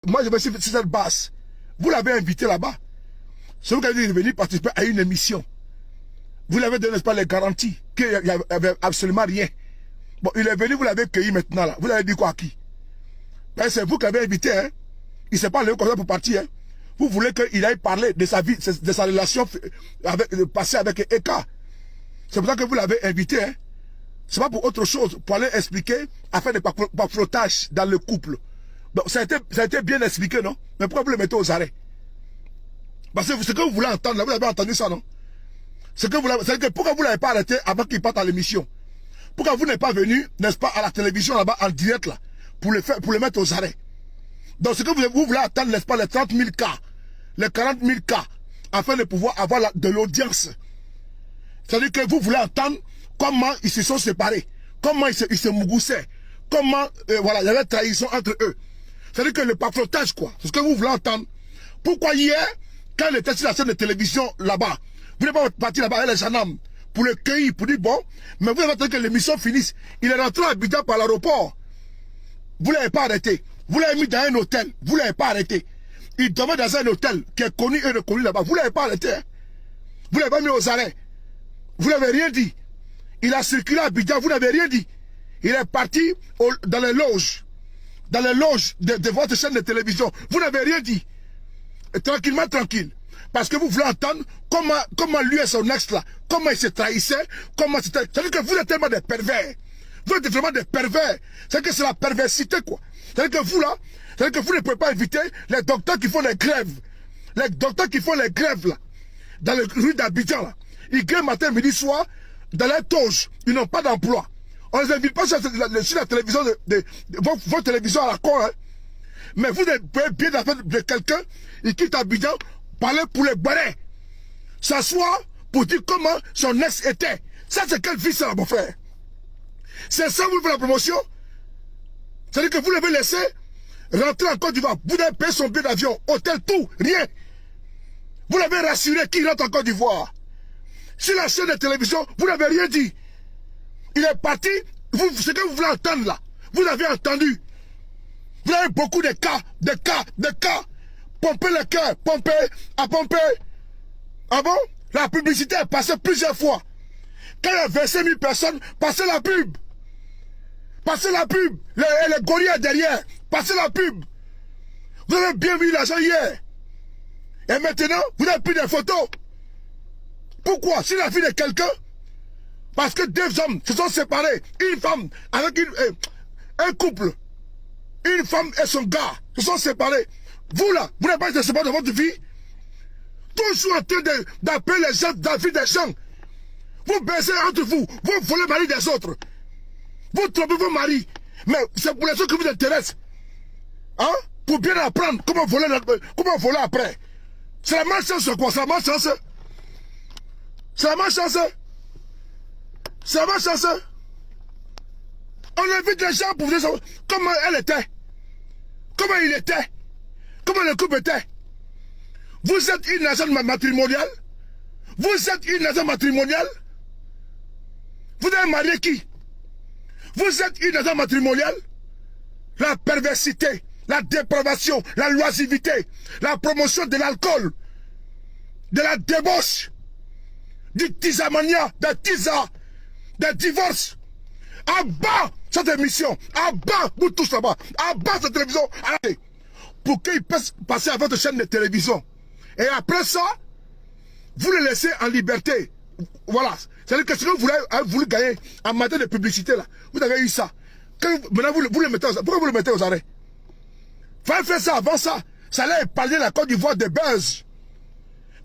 moi je vais sur cette base. Vous l'avez invité là-bas. C'est vous qui avez dit de venir participer à une émission. Vous l'avez donné, n'est-ce pas, les garanties qu'il n'y avait absolument rien. Bon, il est venu, vous l'avez cueilli maintenant là. Vous l'avez dit quoi à qui? Ben, c'est vous qui l'avez invité, hein. Il ne s'est pas levé comme ça pour partir, hein. Vous voulez qu'il aille parler de sa vie, de sa relation passée avec Eka. C'est pour ça que vous l'avez invité, hein. C'est pas pour autre chose, pour aller expliquer, afin de baflotage dans le couple. Donc, ça a été bien expliqué, non? Mais pourquoi vous le mettez aux arrêts? Parce que ce que vous voulez entendre, là, vous avez entendu ça, non? C'est que pourquoi vous ne l'avez pas arrêté avant qu'il parte à l'émission? Pourquoi vous n'êtes pas venu, n'est-ce pas, à la télévision là-bas, en direct, là, pour le mettre aux arrêts? Donc, ce que vous voulez attendre, n'est-ce pas, les 30 000 cas, les 40 000 cas, afin de pouvoir avoir de l'audience. C'est-à-dire que vous voulez entendre comment ils se sont séparés, comment ils se mougoussaient, comment, voilà, il y avait trahison entre eux. C'est-à-dire que le baflotage, quoi, c'est ce que vous voulez entendre. Pourquoi hier, quand il était sur la chaîne de télévision là-bas, vous n'êtes pas parti là-bas avec les gendarmes pour le cueillir, pour dire bon, mais vous avez attendu que l'émission finisse. Il est rentré à Abidjan par l'aéroport. Vous ne l'avez pas arrêté. Vous l'avez mis dans un hôtel. Vous ne l'avez pas arrêté. Il dormait dans un hôtel qui est connu et reconnu là-bas. Vous ne l'avez pas arrêté. Hein? Vous ne l'avez pas mis aux arrêts. Vous n'avez rien dit. Il a circulé à Abidjan. Vous n'avez rien dit. Il est parti dans les loges. Dans les loges de votre chaîne de télévision. Vous n'avez rien dit. Et tranquillement, tranquille. Parce que vous voulez entendre comment lui et son ex là, comment ils se trahissaient, comment c'était. C'est-à-dire que vous êtes tellement des pervers. Vous êtes vraiment des pervers. C'est-à-dire que c'est la perversité, quoi. C'est-à-dire que vous là, c'est-à-dire que vous ne pouvez pas éviter les docteurs qui font les grèves. Les docteurs qui font les grèves là, dans les rues d'Abidjan là. Ils grèvent matin, midi, soir, dans les toges. Ils n'ont pas d'emploi. On ne les invite pas sur la télévision, votre télévision à la con, hein. Mais vous pouvez bien d'affaire de quelqu'un, il quitte Abidjan, parler pour les barrer. S'asseoir pour dire comment son ex était. Ça, c'est quelle vie, ça, mon frère? C'est ça, vous faites la promotion? C'est-à-dire que vous l'avez laissé rentrer en Côte d'Ivoire. Vous avez payé son billet d'avion, hôtel, tout, rien. Vous l'avez rassuré qu'il rentre en Côte d'Ivoire. Sur la chaîne de télévision, vous n'avez rien dit. Il est parti, ce que vous voulez entendre là, vous avez entendu. Vous avez beaucoup de cas. Pomper le cœur, à pomper. Ah bon? La publicité est passée plusieurs fois. Quand il y a 25 000 personnes, passez la pub. Passez la pub. Les gorilles derrière, passez la pub. Vous avez bien vu l'argent hier. Et maintenant, vous avez pris des photos. Pourquoi? C'est la vie de quelqu'un. Parce que deux hommes se sont séparés. Une femme avec un couple. Une femme et son gars se sont séparés. Vous là, vous n'avez pas été séparés de votre vie. Toujours en train d'appeler les gens dans la vie des gens. Vous baissez entre vous. Vous volez le mari des autres. Vous trompez vos maris. Mais c'est pour les choses qui vous intéressent. Hein? Pour bien apprendre comment voler après. C'est la malchance quoi? C'est la malchance. C'est la malchance. C'est la malchance. On invite les gens pour vous dire comment elle était. Comment il était. Comment le couple était. Vous êtes une nation matrimoniale. Vous êtes une nation matrimoniale. Vous avez marié qui? Vous êtes une nation matrimoniale. La perversité, la dépravation, la loisivité, la promotion de l'alcool, de la débauche, du tisamania, des tisas, des divorces. À bas cette émission, à bas, vous tous là-bas, à bas cette télévision, arrêtez. Pour qu'ils puissent passer à votre chaîne de télévision. Et après ça, vous les laissez en liberté. Voilà. C'est-à-dire que ce que vous avez voulu gagner en matière de publicité, là, vous avez eu ça. Maintenant, vous le mettez aux arrêts. Pourquoi vous le mettez aux arrêts? Fallait faire ça avant ça. Ça allait épargner la Côte d'Ivoire de buzz.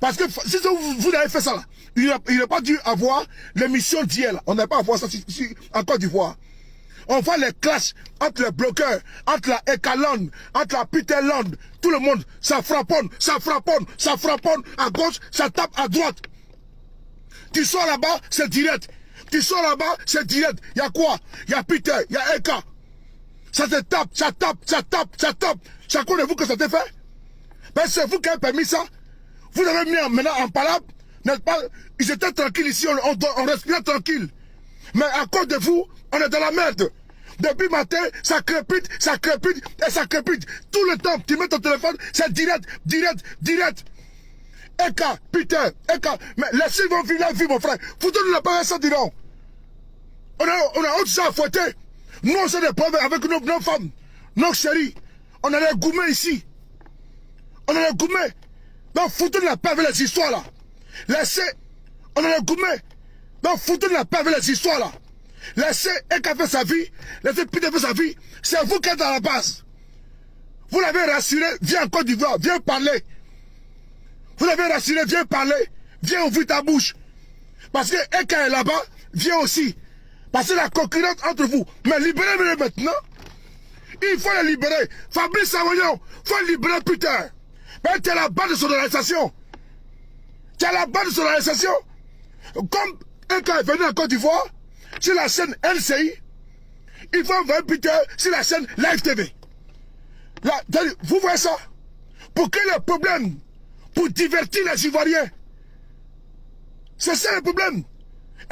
Parce que si vous avez fait ça, là, il n'a pas dû avoir l'émission d'hier. On n'a pas à voir ça en Côte d'Ivoire. On voit les clashs entre les bloqueurs, entre la Ekaland, entre la Peterland, tout le monde, ça frapponne, à gauche, ça tape à droite. Tu sors là-bas, c'est direct. Tu sors là-bas, c'est direct. Il y a quoi? Il y a Peter, il y a Eka. Ça te tape, ça tape. Chacun de vous que ça te fait? Ben c'est vous qui avez permis ça. Vous avez mis maintenant en palabre, n'est-ce pas? Ils étaient tranquilles ici, on respirait tranquille. Mais à cause de vous, on est dans la merde. Depuis matin, ça crépite, et ça crépite. Tout le temps, tu mets ton téléphone, c'est direct. Eka, putain, Eka. Mais laissez vos vies la vie, mon frère. Foutez-nous la paix, ça, diront. On a autre chose à fouetter. Nous, on s'est des problèmes avec nos femmes, nos chéris. On a les gourmets ici. On a les gourmets. Donc, foutez-nous la paix avec les histoires, là. Laissez. On a les gourmets. Donc, foutez-nous la paix avec les histoires, là. Laissez Eka faire sa vie. Laissez Peter faire sa vie. C'est vous qui êtes à la base. Vous l'avez rassuré, viens en Côte d'Ivoire, viens parler. Vous l'avez rassuré, viens parler. Viens ouvrir ta bouche. Parce que Eka est là-bas, viens aussi. Parce que la concurrence entre vous. Mais libérez-le maintenant. Il faut le libérer. Fabrice Savoyon, il faut le libérer, putain. Mais tu es à la base de son organisation. Tu es à la base de son organisation. Comme Eka est venu en Côte d'Ivoire, sur la chaîne LCI, il faut envoyer Peter sur la chaîne Live TV. Là, vous voyez ça? Pour quel est le problème? Pour divertir les Ivoiriens. C'est ça le problème.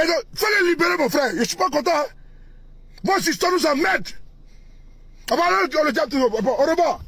Et donc, il faut les libérer, mon frère. Je ne suis pas content. Hein? Moi, cette histoire nous emmerde. On le dit au revoir.